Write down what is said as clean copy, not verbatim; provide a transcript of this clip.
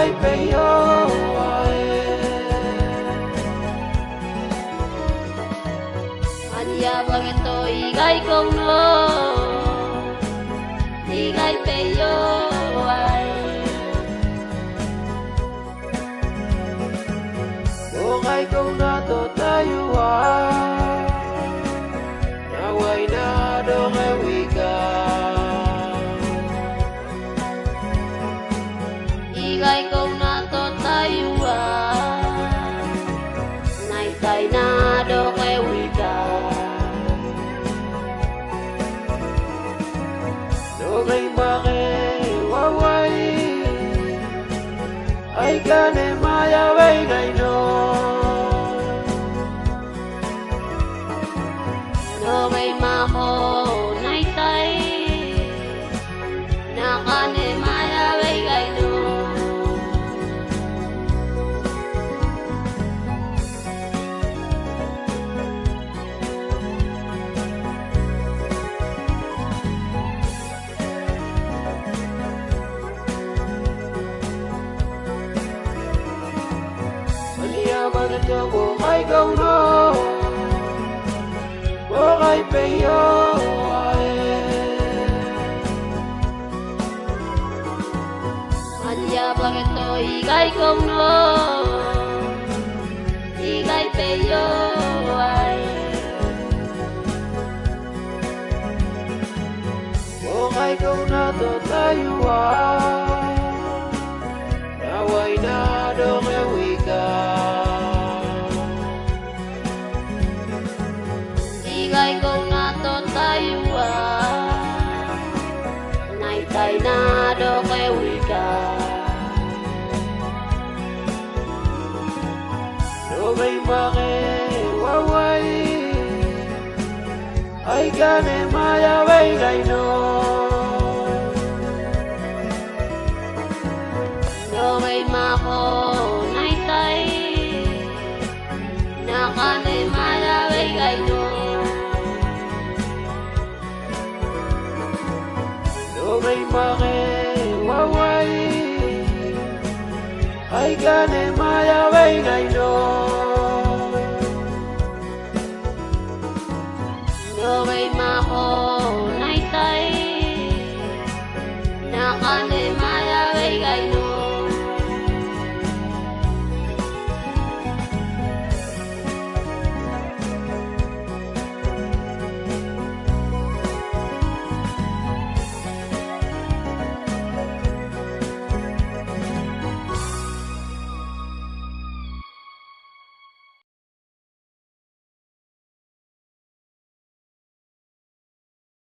gai pe yo Adia bagento igai kong no igai pe yo o gai kong na to tayo na wai na do ngai wika igai kong na to tayo nai tai na do ke wika do ngai ma ke wa wai ai ka ne ma ya wai ngai no no ngai ma ho nai tai na ka ne ma ya wai gai no Bagento bo gai go no bo gai pe yo Adia bagento igai kong no igai pe yo bo gai go na to tayo na wai na do ngai wika igai kong na to tayo nai tai na do ke wika do ngai ma ke wa wai ai ka ne ma ya wai gai no no ngai ma ho nai tai na ka ne ma ya wai gai no do ngai ma ke wa wai ai ka ne ma ya wai gai no